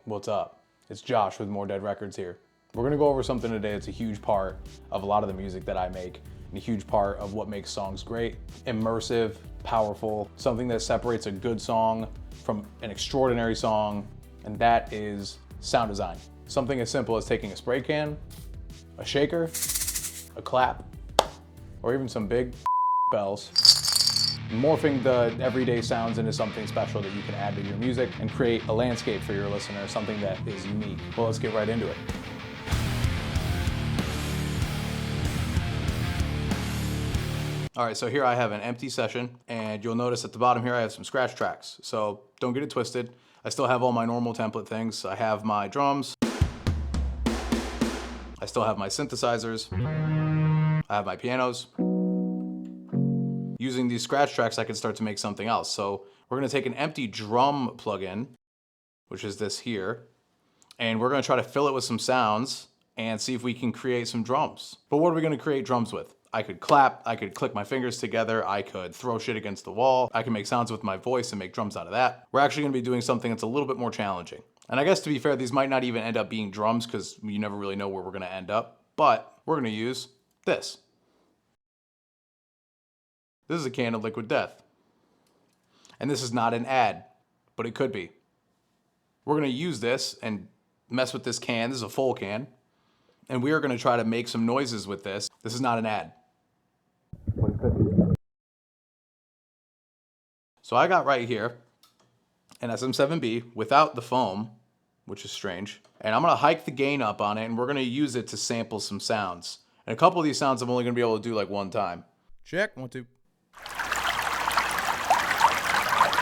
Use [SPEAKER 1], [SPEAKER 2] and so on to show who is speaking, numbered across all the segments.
[SPEAKER 1] What's up? It's Josh with MoreDeadRecords here. We're gonna go over something today that's a huge part of a lot of the music that I make, and a huge part of what makes songs great, immersive, powerful, something that separates a good song from an extraordinary song, and that is sound design. Something as simple as taking a spray can, a shaker, a clap, or even some big bells, morphing the everyday sounds into something special that you can add to your music and create a landscape for your listener, something that is unique. Well, let's get right into it. All right, so here I have an empty session, and you'll notice at the bottom here I have some scratch tracks. So don't get it twisted. I still have all my normal template things. I have my drums. I still have my synthesizers. I have my pianos. Using these scratch tracks, I can start to make something else. So we're gonna take an empty drum plugin, which is this here, and we're gonna try to fill it with some sounds and see if we can create some drums. But what are we gonna create drums with? I could clap, I could click my fingers together, I could throw shit against the wall, I can make sounds with my voice and make drums out of that. We're actually gonna be doing something that's a little bit more challenging. And I guess to be fair, these might not even end up being drums because you never really know where we're gonna end up, but we're gonna use this. This is a can of Liquid Death. And this is not an ad, but it could be. We're gonna use this and mess with this can. This is a full can. And we are gonna try to make some noises with this. This is not an ad, but it could be. So I got right here an SM7B without the foam, which is strange. And I'm gonna hike the gain up on it and we're gonna use it to sample some sounds. And a couple of these sounds I'm only gonna be able to do like one time. Check, 1, 2.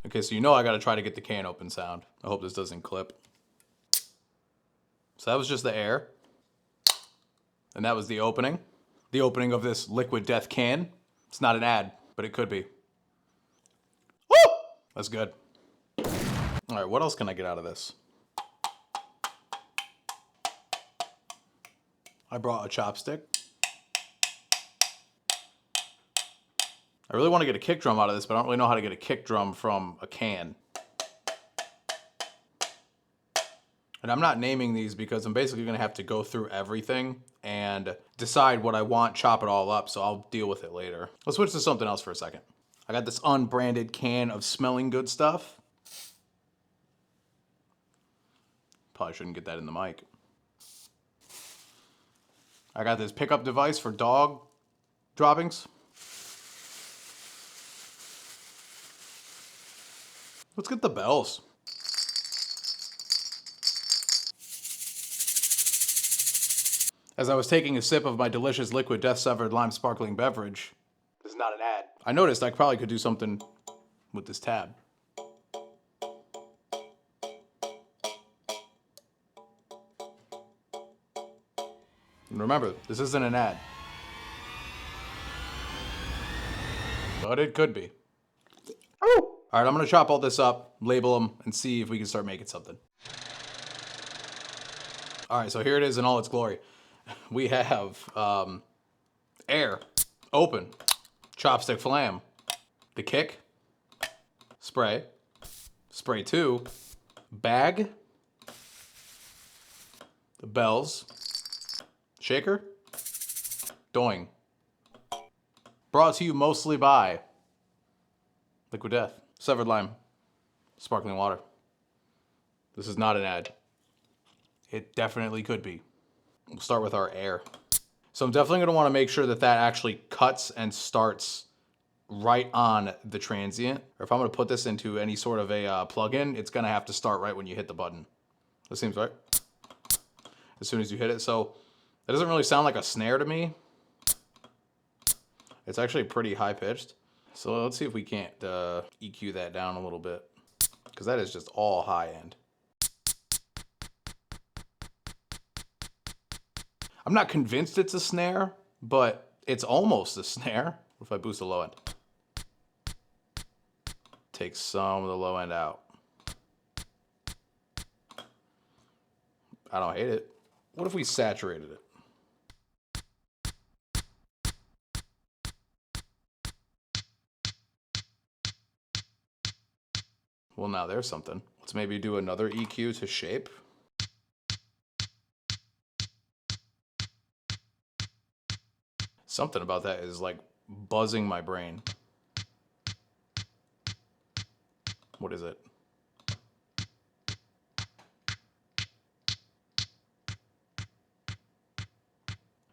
[SPEAKER 1] Okay, so you know I gotta try to get the can open sound. I hope this doesn't clip. So that was just the air. And that was the opening. The opening of this Liquid Death can. It's not an ad, but it could be. Woo! That's good. All right, what else can I get out of this? I brought a chopstick. I really want to get a kick drum out of this, but I don't really know how to get a kick drum from a can. And I'm not naming these because I'm basically going to have to go through everything and decide what I want, chop it all up, so I'll deal with it later. Let's switch to something else for a second. I got this unbranded can of smelling good stuff. Probably shouldn't get that in the mic. I got this pickup device for dog droppings. Let's get the bells. As I was taking a sip of my delicious Liquid Death Severed Lime sparkling beverage, this is not an ad, I noticed I probably could do something with this tab. And remember, this isn't an ad. But it could be. Oh! All right, I'm gonna chop all this up, label them, and see if we can start making something. All right, so here it is in all its glory. We have air, open, chopstick flam, the kick, spray, spray 2, bag, the bells, shaker, doing. Brought to you mostly by Liquid Death, Severed Lime, sparkling water. This is not an ad. It definitely could be. We'll start with our air. So I'm definitely gonna wanna make sure that that actually cuts and starts right on the transient. Or if I'm gonna put this into any sort of a plugin, it's gonna have to start right when you hit the button. That seems right. As soon as you hit it. So that doesn't really sound like a snare to me. It's actually pretty high pitched. So let's see if we can't EQ that down a little bit, because that is just all high end. I'm not convinced it's a snare, but it's almost a snare. What if I boost the low end? Take some of the low end out. I don't hate it. What if we saturated it? Well, now there's something. Let's maybe do another EQ to shape. Something about that is like buzzing my brain. What is it?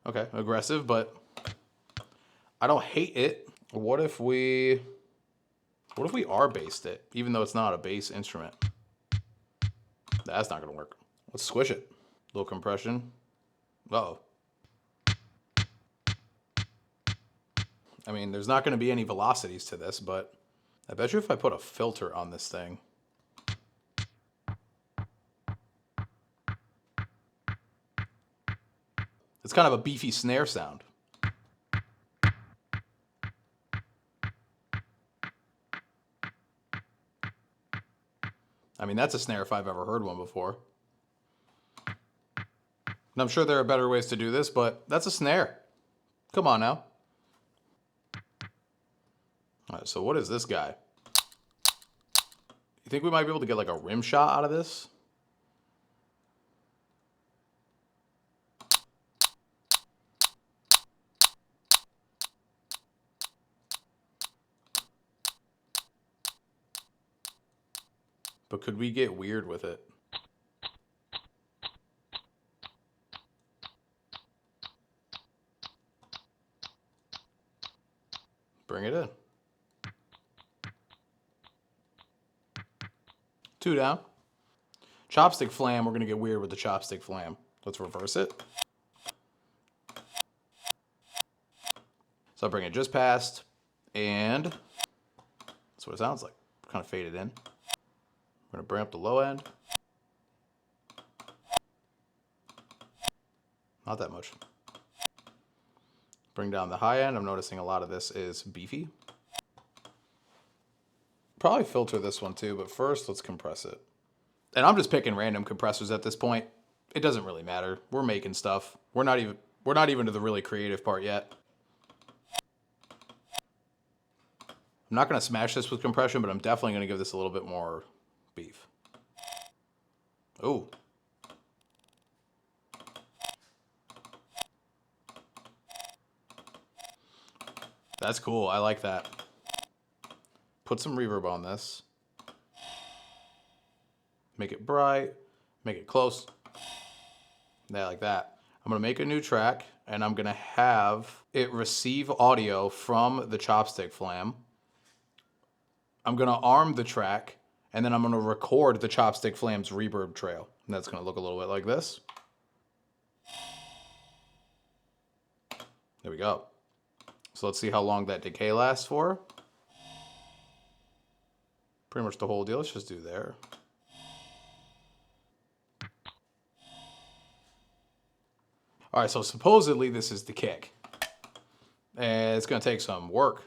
[SPEAKER 1] Okay, aggressive, but I don't hate it. What if we R-based it, even though it's not a bass instrument? That's not gonna work. Let's squish it. Little compression. Uh-oh. I mean, there's not gonna be any velocities to this, but I bet you if I put a filter on this thing. It's kind of a beefy snare sound. I mean, that's a snare if I've ever heard one before. And I'm sure there are better ways to do this, but that's a snare. Come on now. All right, so what is this guy? You think we might be able to get like a rim shot out of this? But could we get weird with it? Bring it in. 2 down. Chopstick flam, we're going to get weird with the chopstick flam. Let's reverse it. So I'll bring it just past, and that's what it sounds like. Kind of faded in. We're going to bring up the low end. Not that much. Bring down the high end. I'm noticing a lot of this is beefy. Probably filter this one too, but first let's compress it. And I'm just picking random compressors at this point. It doesn't really matter. We're making stuff. We're not even to the really creative part yet. I'm not going to smash this with compression, but I'm definitely going to give this a little bit more beef. Ooh. That's cool. I like that. Put some reverb on this. Make it bright. Make it close. Yeah, like that. I'm going to make a new track, and I'm going to have it receive audio from the chopstick flam. I'm going to arm the track, and then I'm going to record the chopstick flam's reverb trail. And that's going to look a little bit like this. There we go. So let's see how long that decay lasts for. Pretty much the whole deal. Let's just do there. All right, so supposedly this is the kick. And it's going to take some work.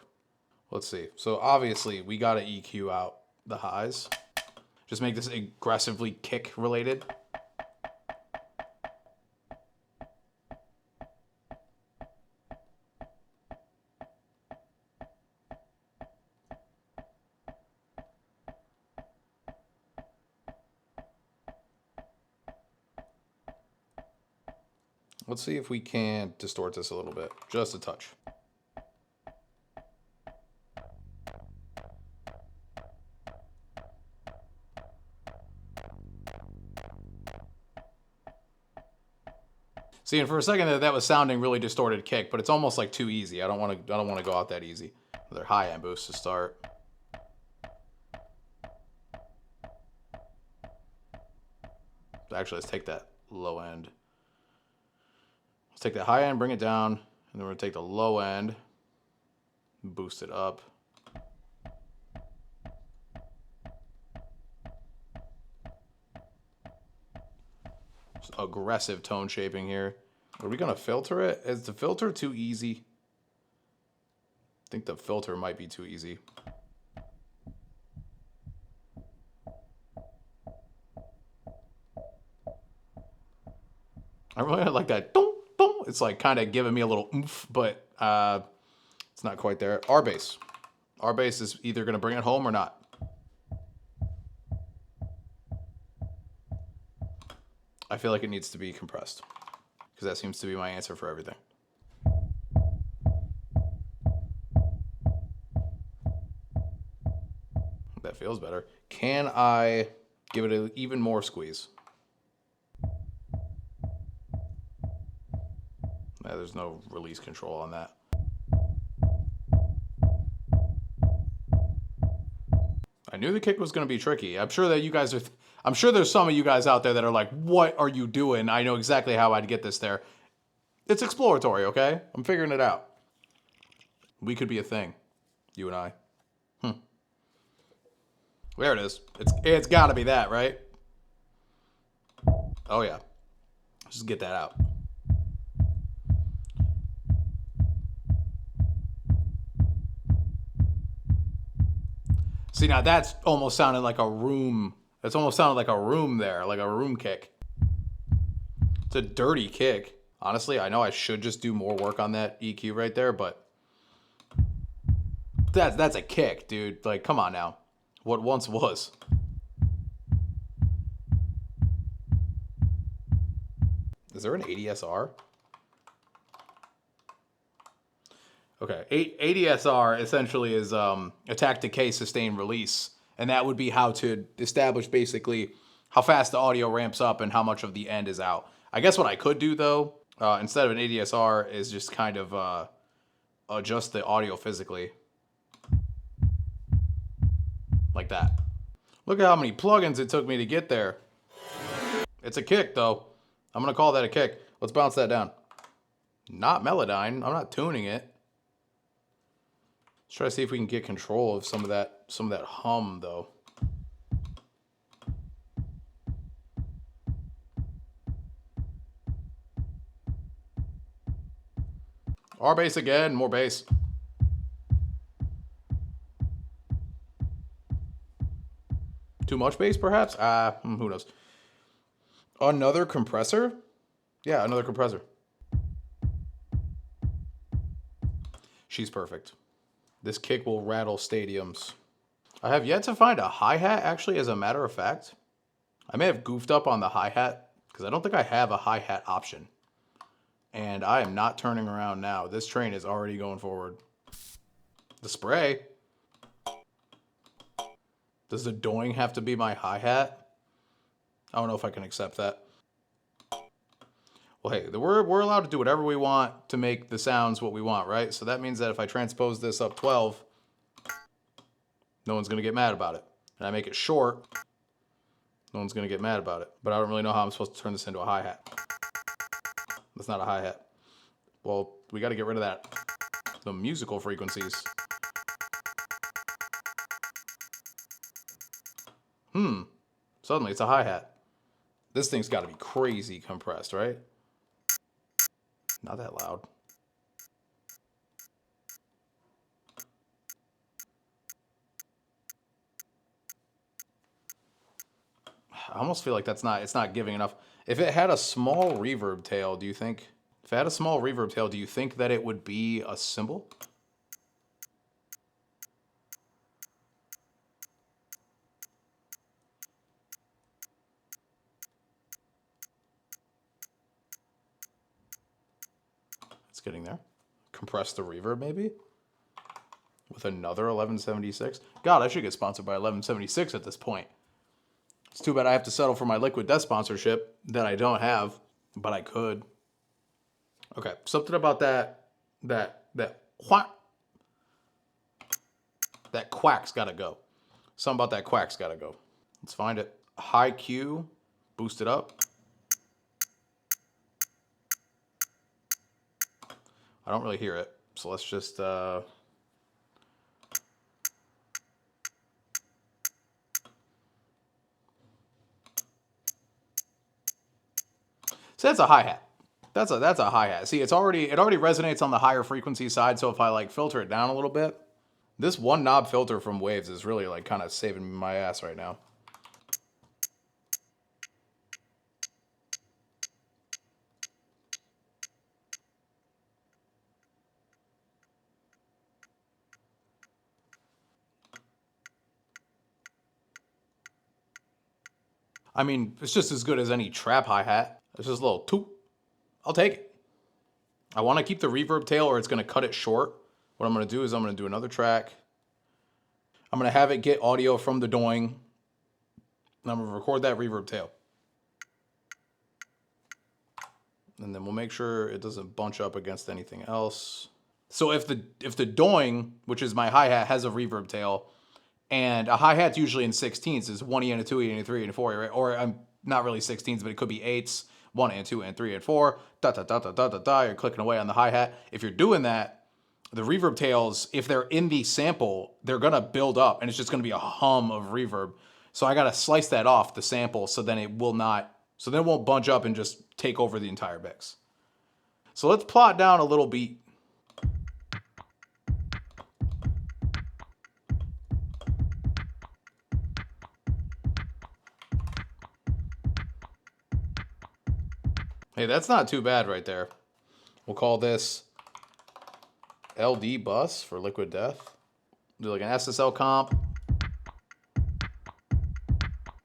[SPEAKER 1] Let's see. So obviously we got to EQ out the highs. Just make this aggressively kick related. Let's see if we can distort this a little bit, just a touch. See, and for a second that was sounding really distorted kick, but it's almost like too easy. I don't want to go out that easy. Another high end boost to start. Actually, let's take that low end. Let's take that high end, bring it down, and then we're going to take the low end, boost it up. Just aggressive tone shaping here. Are we going to filter it? Is the filter too easy? I think the filter might be too easy. I really like that. It's like kind of giving me a little oomph, but it's not quite there. R bass. R bass is either going to bring it home or not. I feel like it needs to be compressed because that seems to be my answer for everything. that feels better. Can I give it an even more squeeze? There's no release control on that. I knew the kick was going to be tricky. I'm sure that you guys are... I'm sure there's some of you guys out there that are like, what are you doing? I know exactly how I'd get this there. It's exploratory, okay? I'm figuring it out. We could be a thing. You and I. There it is. It's got to be that, right? Oh, yeah. Just get that out. See, now that's almost sounded like a room. That's almost sounded like a room there, like a room kick. It's a dirty kick. Honestly, I know I should just do more work on that EQ right there, but that's a kick, dude. Like, come on now. What once was. Is there an ADSR? Okay, ADSR essentially is attack, decay, sustain, release. And that would be how to establish basically how fast the audio ramps up and how much of the end is out. I guess what I could do though, instead of an ADSR, is just kind of adjust the audio physically. Like that. Look at how many plugins it took me to get there. It's a kick though. I'm going to call that a kick. Let's bounce that down. Not Melodyne. I'm not tuning it. Let's try to see if we can get control of some of that hum though. R bass again, more bass. Too much bass perhaps? Who knows. Another compressor? Yeah, another compressor. She's perfect. This kick will rattle stadiums. I have yet to find a hi-hat, actually, as a matter of fact. I may have goofed up on the hi-hat, because I don't think I have a hi-hat option. And I am not turning around now. This train is already going forward. The spray. Does the doing have to be my hi-hat? I don't know if I can accept that. Well, hey, we're allowed to do whatever we want to make the sounds what we want, right? So that means that if I transpose this up 12, no one's going to get mad about it. And I make it short, no one's going to get mad about it. But I don't really know how I'm supposed to turn this into a hi-hat. That's not a hi-hat. Well, we got to get rid of that. The musical frequencies. Suddenly it's a hi-hat. This thing's got to be crazy compressed, right? Not that loud. I almost feel like it's not giving enough. If it had a small reverb tail, do you think that it would be a cymbal? It's getting there. Compress the reverb maybe? With another 1176? God, I should get sponsored by 1176 at this point. It's too bad I have to settle for my Liquid Death sponsorship that I don't have, but I could. Okay, something about that quack's gotta go. Something about that quack's gotta go. Let's find it. High Q, boost it up. I don't really hear it, so let's just so that's a hi-hat. That's a hi-hat. See, it already resonates on the higher frequency side, so if I like filter it down a little bit, this one knob filter from Waves is really like kind of saving my ass right now. I mean, it's just as good as any trap hi-hat. It's just a little toot. I'll take it. I want to keep the reverb tail or it's going to cut it short. What I'm going to do is I'm going to do another track. I'm going to have it get audio from the doing. And I'm going to record that reverb tail. And then we'll make sure it doesn't bunch up against anything else. So if the doing, which is my hi-hat, has a reverb tail, and a hi-hat's usually in 16ths, is 1E and a 2E and a 3 and a 4, right? Or I'm not really 16ths, but it could be 8s, 1 and 2 and 3 and 4, da da da da da da da. You're clicking away on the hi-hat. If you're doing that, the reverb tails, if they're in the sample, they're gonna build up, and it's just gonna be a hum of reverb. So I gotta slice that off the sample, so then it won't bunch up and just take over the entire mix. So let's plot down a little beat. Hey, that's not too bad right there. We'll call this LD bus for Liquid Death. Do like an SSL comp.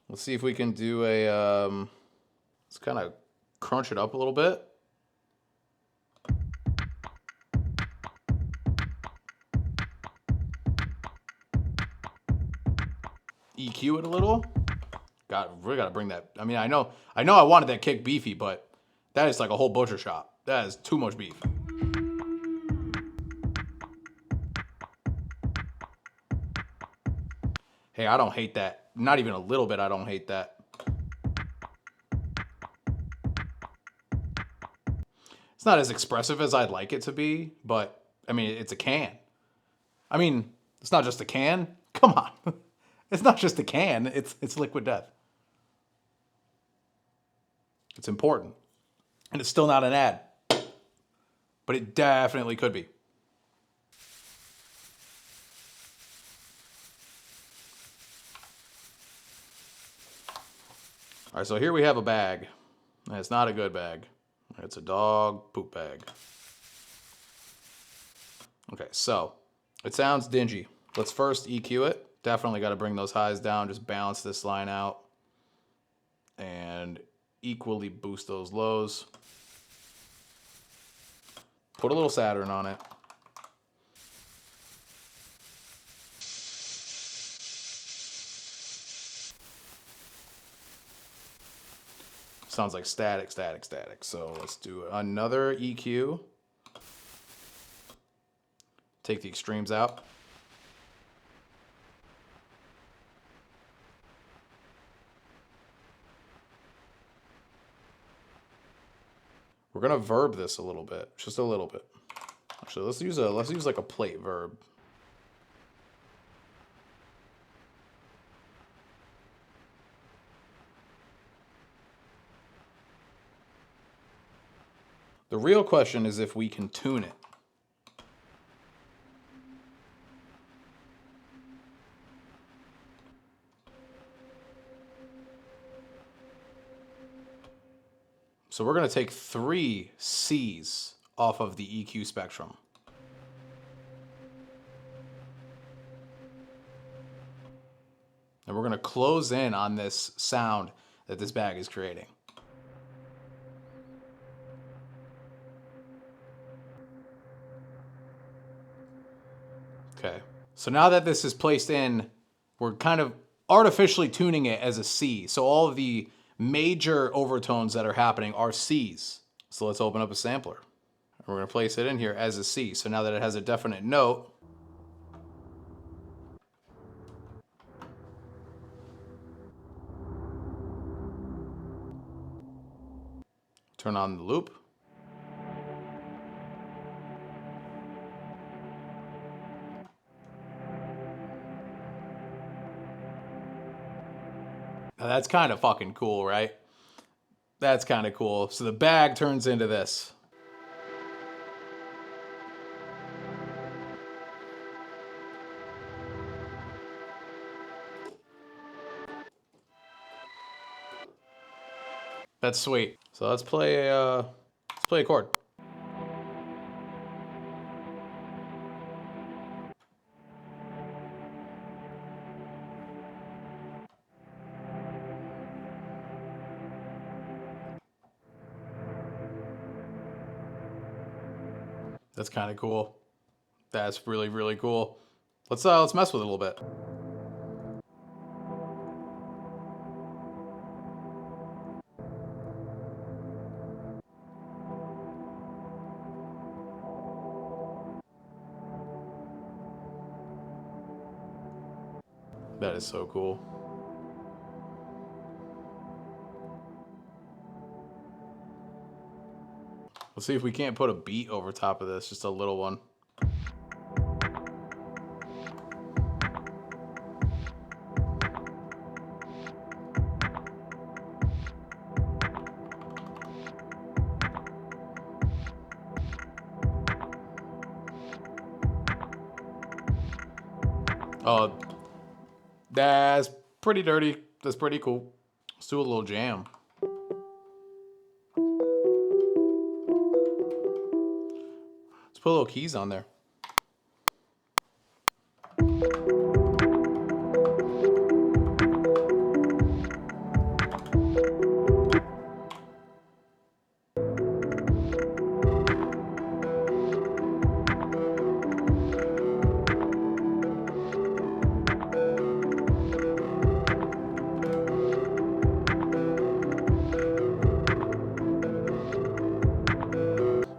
[SPEAKER 1] Let's see if we can do a, let's kind of crunch it up a little bit. EQ it a little. Really gotta bring that. I mean, I know I wanted that kick beefy, but that is like a whole butcher shop. That is too much beef. Hey, I don't hate that. Not even a little bit, I don't hate that. It's not as expressive as I'd like it to be, but I mean, it's a can. I mean, it's not just a can. Come on. It's not just a can, it's Liquid Death. It's important. And it's still not an ad. But it definitely could be. All right, so here we have a bag. And it's not a good bag. It's a dog poop bag. Okay, so it sounds dingy. Let's first EQ it. Definitely got to bring those highs down. Just balance this line out. And equally boost those lows. Put a little Saturn on it. Sounds like static, static, static. So let's do another EQ. Take the extremes out. We're gonna verb this a little bit, just a little bit. Actually, let's use like a plate verb. The real question is if we can tune it. So we're going to take 3 C's off of the EQ spectrum. And we're going to close in on this sound that this bag is creating. Okay, so now that this is placed in, we're kind of artificially tuning it as a C. So all of the major overtones that are happening are C's. So let's open up a sampler. We're going to place it in here as a C. So now that it has a definite note, turn on the loop. Now that's kind of fucking cool, right? That's kind of cool. So the bag turns into this. That's sweet. So let's play a chord. That's kind of cool. That's really, really cool. Let's mess with it a little bit. That is so cool. Let's see if we can't put a beat over top of this, just a little one. Oh, that's pretty dirty. That's pretty cool. Let's do a little jam. Let's put little keys on there.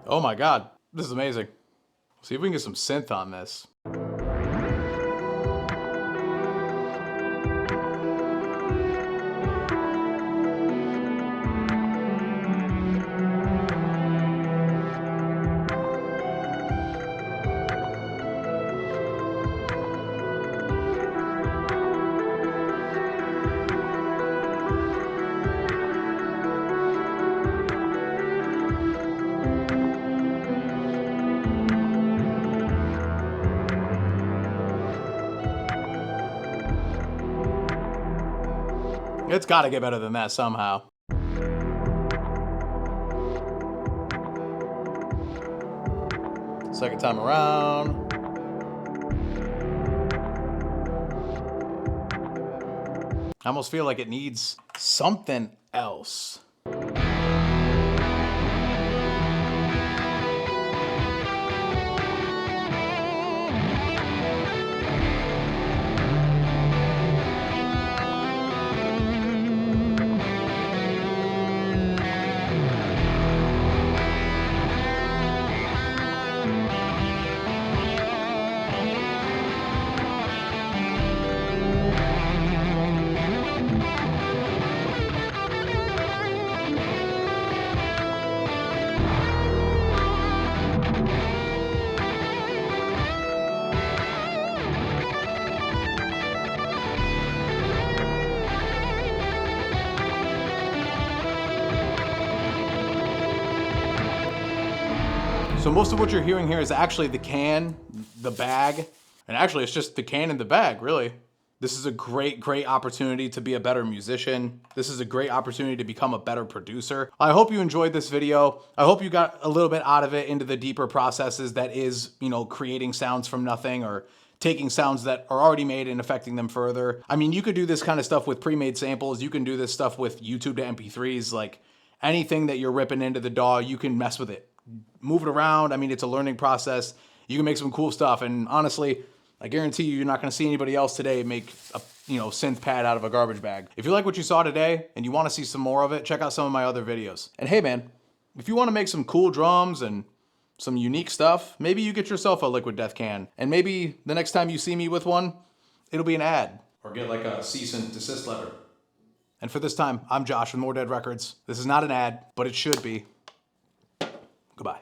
[SPEAKER 1] Oh my God, this is amazing. See if we can get some synth on this. It's got to get better than that somehow. Second time around. I almost feel like it needs something else. So most of what you're hearing here is actually the can, the bag, and actually it's just the can and the bag, really. This is a great opportunity to be a better musician. This is a great opportunity to become a better producer. I hope you enjoyed this video. I hope you got a little bit out of it into the deeper processes that is, you know, creating sounds from nothing or taking sounds that are already made and affecting them further. I mean, you could do this kind of stuff with pre-made samples. You can do this stuff with YouTube to MP3s, like anything that you're ripping into the DAW, you can mess with it. Move it around. I mean, it's a learning process. You can make some cool stuff. And honestly, I guarantee you're not going to see anybody else today make a, you know, synth pad out of a garbage bag. If you like what you saw today and you want to see some more of it, check out some of my other videos. And hey man, if you want to make some cool drums and some unique stuff, maybe you get yourself a Liquid Death can. And maybe the next time you see me with one, it'll be an ad. Or get like a cease and desist letter. And for this time, I'm Josh with MoreDeadRecords. This is not an ad, but it should be. Goodbye.